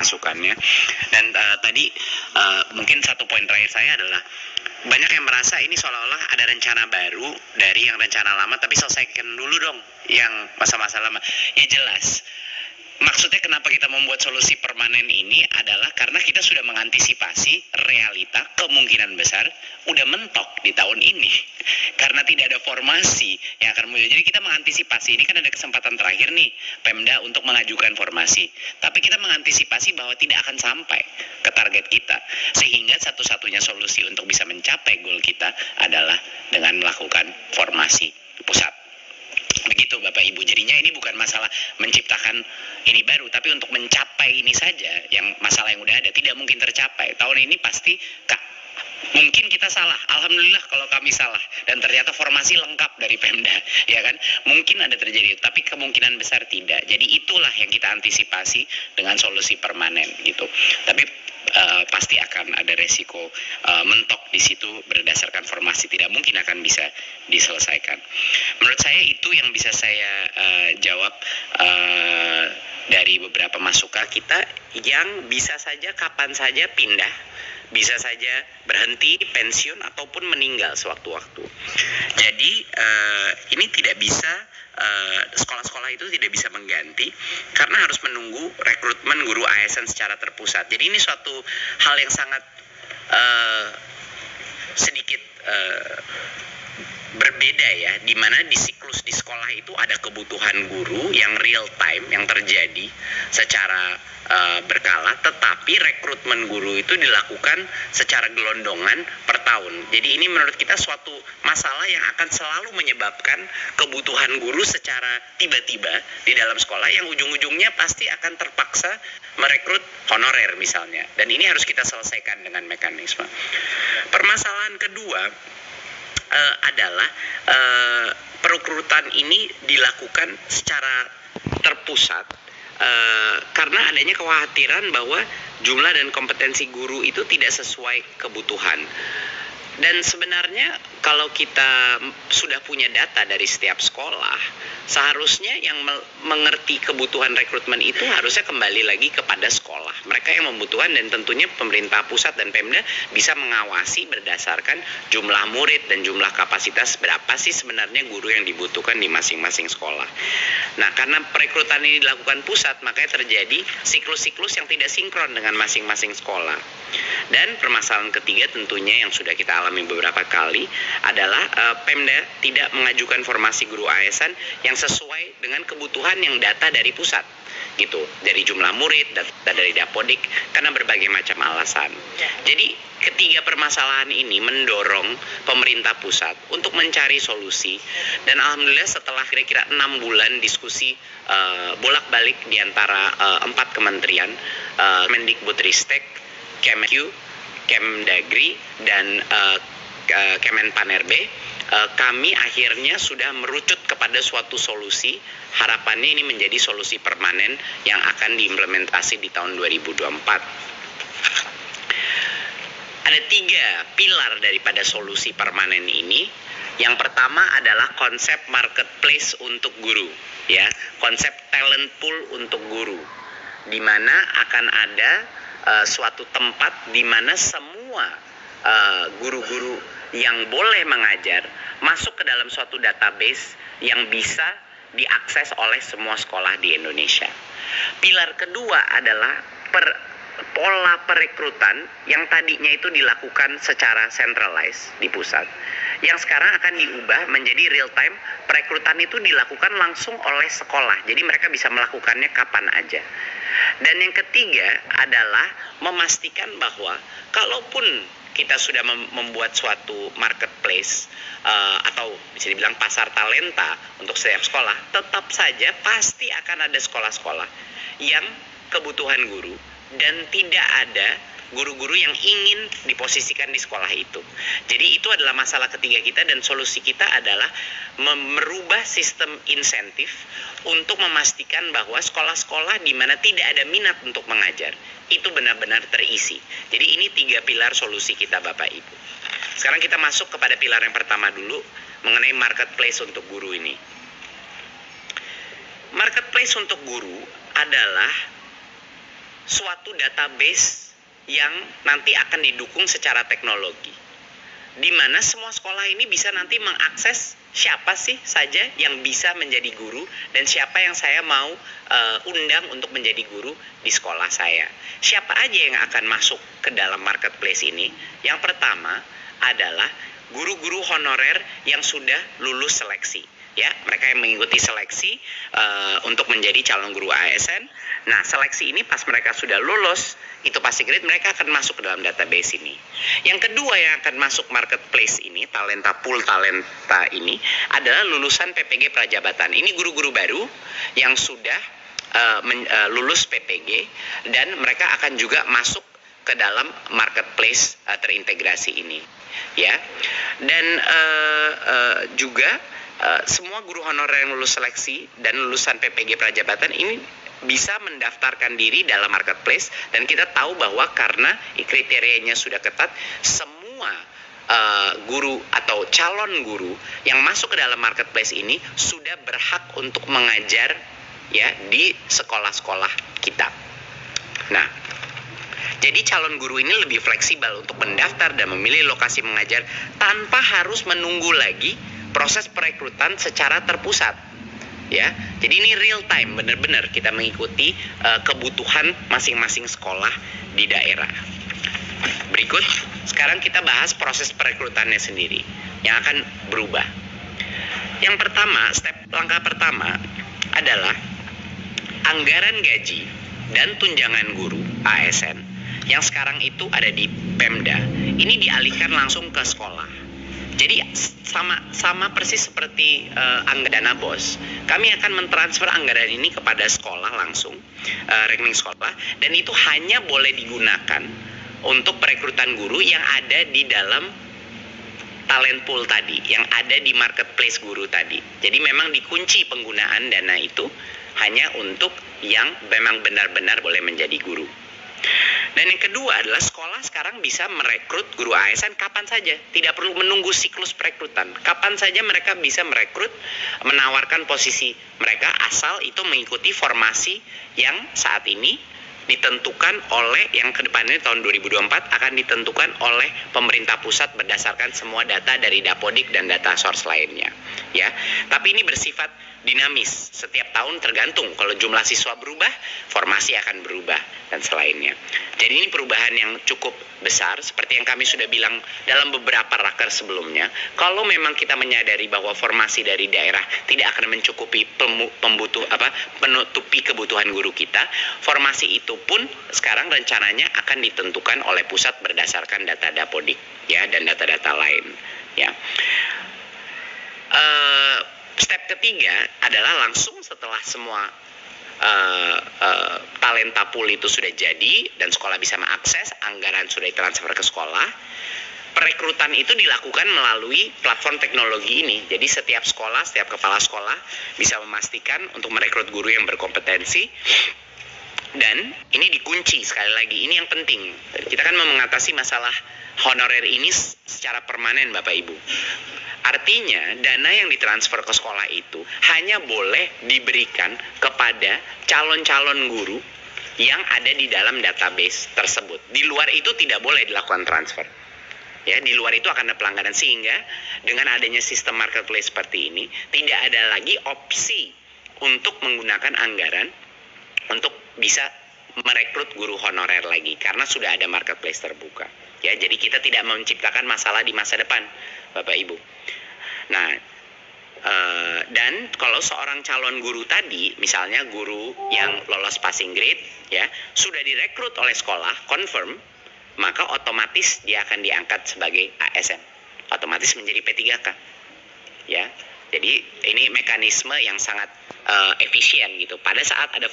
masukannya. Dan tadi mungkin satu poin terakhir saya adalah banyak yang merasa ini seolah-olah ada rencana baru dari yang rencana lama, tapi selesaikan dulu dong yang masa-masa lama. Ya jelas. Maksudnya kenapa kita membuat solusi permanen ini adalah karena kita sudah mengantisipasi realita kemungkinan besar udah mentok di tahun ini. Karena tidak ada formasi yang akan muncul. Jadi kita mengantisipasi, ini kan ada kesempatan terakhir nih Pemda untuk mengajukan formasi. Tapi kita mengantisipasi bahwa tidak akan sampai ke target kita. Sehingga satu-satunya solusi untuk bisa mencapai goal kita adalah dengan melakukan formasi pusat. Begitu Bapak Ibu, jadinya ini bukan masalah menciptakan ini baru, tapi untuk mencapai ini saja, yang masalah yang udah ada tidak mungkin tercapai. Tahun ini pasti mungkin kita salah, alhamdulillah kalau kami salah, dan ternyata formasi lengkap dari Pemda, ya kan, mungkin ada terjadi, tapi kemungkinan besar tidak. Jadi itulah yang kita antisipasi dengan solusi permanen gitu. Tapi pasti akan ada resiko mentok di situ berdasarkan formasi, tidak mungkin akan bisa diselesaikan. Menurut saya itu yang bisa saya jawab dari beberapa masukan kita yang bisa saja kapan saja pindah, bisa saja berhenti, pensiun, ataupun meninggal sewaktu-waktu. Jadi ini tidak bisa, sekolah-sekolah itu tidak bisa mengganti karena harus menunggu rekrutmen guru ASN secara terpusat. Jadi ini suatu hal yang sangat sedikit berbeda ya, di mana di siklus di sekolah itu ada kebutuhan guru yang real time yang terjadi secara berkala, tetapi rekrutmen guru itu dilakukan secara gelondongan per tahun. Jadi ini menurut kita suatu masalah yang akan selalu menyebabkan kebutuhan guru secara tiba-tiba di dalam sekolah yang ujung-ujungnya pasti akan terpaksa merekrut honorer misalnya. Dan ini harus kita selesaikan dengan mekanisme. Permasalahan kedua adalah perekrutan ini dilakukan secara terpusat karena adanya kekhawatiran bahwa jumlah dan kompetensi guru itu tidak sesuai kebutuhan. Dan sebenarnya kalau kita sudah punya data dari setiap sekolah, seharusnya yang mengerti kebutuhan rekrutmen itu harusnya kembali lagi kepada sekolah. Mereka yang membutuhkan, dan tentunya pemerintah pusat dan Pemda bisa mengawasi berdasarkan jumlah murid dan jumlah kapasitas berapa sih sebenarnya guru yang dibutuhkan di masing-masing sekolah. Nah, karena perekrutan ini dilakukan pusat, makanya terjadi siklus-siklus yang tidak sinkron dengan masing-masing sekolah. Dan permasalahan ketiga tentunya yang sudah kita alami beberapa kali adalah Pemda tidak mengajukan formasi guru ASN yang sesuai dengan kebutuhan yang data dari pusat gitu, dari jumlah murid, data dari Dapodik, karena berbagai macam alasan. Jadi ketiga permasalahan ini mendorong pemerintah pusat untuk mencari solusi, dan alhamdulillah setelah kira-kira 6 bulan diskusi bolak-balik di antara 4 kementerian, Mendikbudristek, Kemq, Kemdagri, dan Kemenpan-RB, kami akhirnya sudah merucut kepada suatu solusi. Harapannya ini menjadi solusi permanen yang akan diimplementasi di tahun 2024. Ada 3 pilar daripada solusi permanen ini. Yang pertama adalah konsep marketplace untuk guru, ya, konsep talent pool untuk guru, di mana akan ada suatu tempat di mana semua guru-guru yang boleh mengajar masuk ke dalam suatu database yang bisa diakses oleh semua sekolah di Indonesia. Pilar kedua adalah pola perekrutan yang tadinya itu dilakukan secara centralized di pusat, yang sekarang akan diubah menjadi real time. Perekrutan itu dilakukan langsung oleh sekolah, jadi mereka bisa melakukannya kapan aja. Dan yang ketiga adalah memastikan bahwa kalaupun kita sudah membuat suatu marketplace atau bisa dibilang pasar talenta untuk setiap sekolah, tetap saja pasti akan ada sekolah-sekolah yang kebutuhan guru dan tidak ada guru-guru yang ingin diposisikan di sekolah itu. Jadi itu adalah masalah ketiga kita, dan solusi kita adalah merubah sistem insentif untuk memastikan bahwa sekolah-sekolah di mana tidak ada minat untuk mengajar itu benar-benar terisi. Jadi ini 3 pilar solusi kita Bapak Ibu. Sekarang kita masuk kepada pilar yang pertama dulu, mengenai marketplace untuk guru ini. Marketplace untuk guru adalah suatu database yang nanti akan didukung secara teknologi, di mana semua sekolah ini bisa nanti mengakses siapa sih saja yang bisa menjadi guru dan siapa yang saya mau undang untuk menjadi guru di sekolah saya. Siapa aja yang akan masuk ke dalam marketplace ini? Yang pertama adalah guru-guru honorer yang sudah lulus seleksi. Ya, mereka yang mengikuti seleksi untuk menjadi calon guru ASN. Nah, seleksi ini pas mereka sudah lulus, itu pasti grade, mereka akan masuk ke dalam database ini. Yang kedua yang akan masuk marketplace ini, pool talenta ini, adalah lulusan PPG Prajabatan. Ini guru-guru baru yang sudah lulus PPG, dan mereka akan juga masuk ke dalam marketplace terintegrasi ini. Ya, dan juga semua guru honorer yang lulus seleksi dan lulusan PPG Prajabatan ini bisa mendaftarkan diri dalam marketplace, dan kita tahu bahwa karena kriterianya sudah ketat, semua guru atau calon guru yang masuk ke dalam marketplace ini sudah berhak untuk mengajar ya di sekolah-sekolah kita. Nah, jadi calon guru ini lebih fleksibel untuk mendaftar dan memilih lokasi mengajar tanpa harus menunggu lagi proses perekrutan secara terpusat. Ya, jadi ini real time, benar-benar kita mengikuti kebutuhan masing-masing sekolah di daerah. Berikut, sekarang kita bahas proses perekrutannya sendiri yang akan berubah. Yang pertama, langkah pertama adalah anggaran gaji dan tunjangan guru ASN yang sekarang itu ada di Pemda, ini dialihkan langsung ke sekolah. Jadi sama persis seperti anggaran dana BOS. Kami akan mentransfer anggaran ini kepada sekolah langsung, rekening sekolah, dan itu hanya boleh digunakan untuk perekrutan guru yang ada di dalam talent pool tadi, yang ada di marketplace guru tadi. Jadi memang dikunci penggunaan dana itu hanya untuk yang memang benar-benar boleh menjadi guru. Dan yang kedua adalah sekolah sekarang bisa merekrut guru ASN kapan saja, tidak perlu menunggu siklus perekrutan. Kapan saja mereka bisa merekrut, menawarkan posisi mereka, asal itu mengikuti formasi yang saat ini ditentukan oleh, yang kedepannya tahun 2024 akan ditentukan oleh pemerintah pusat berdasarkan semua data dari Dapodik dan data source lainnya. Ya, tapi ini bersifat dinamis, setiap tahun tergantung, kalau jumlah siswa berubah, formasi akan berubah dan selainnya. Jadi ini perubahan yang cukup besar, seperti yang kami sudah bilang dalam beberapa raker sebelumnya. Kalau memang kita menyadari bahwa formasi dari daerah tidak akan mencukupi menutupi kebutuhan guru kita, formasi itu pun sekarang rencananya akan ditentukan oleh pusat berdasarkan data Dapodik ya, dan data-data lain ya. Step ketiga adalah langsung setelah semua talenta pool itu sudah jadi dan sekolah bisa mengakses, anggaran sudah ditransfer ke sekolah, perekrutan itu dilakukan melalui platform teknologi ini. Jadi setiap sekolah, setiap kepala sekolah bisa memastikan untuk merekrut guru yang berkompetensi. Dan ini dikunci, sekali lagi ini yang penting. Kita kan mau mengatasi masalah honorer ini secara permanen Bapak Ibu. Artinya dana yang ditransfer ke sekolah itu hanya boleh diberikan kepada calon-calon guru yang ada di dalam database tersebut. Di luar itu tidak boleh dilakukan transfer. Ya, di luar itu akan ada pelanggaran, sehingga dengan adanya sistem marketplace seperti ini tidak ada lagi opsi untuk menggunakan anggaran untuk bisa merekrut guru honorer lagi karena sudah ada marketplace terbuka. Ya, jadi kita tidak menciptakan masalah di masa depan, Bapak Ibu. Nah, dan kalau seorang calon guru tadi, misalnya guru yang lolos passing grade, ya sudah direkrut oleh sekolah, confirm, maka otomatis dia akan diangkat sebagai ASN, otomatis menjadi P3K. Ya, jadi ini mekanisme yang sangat efisien gitu. Pada saat ada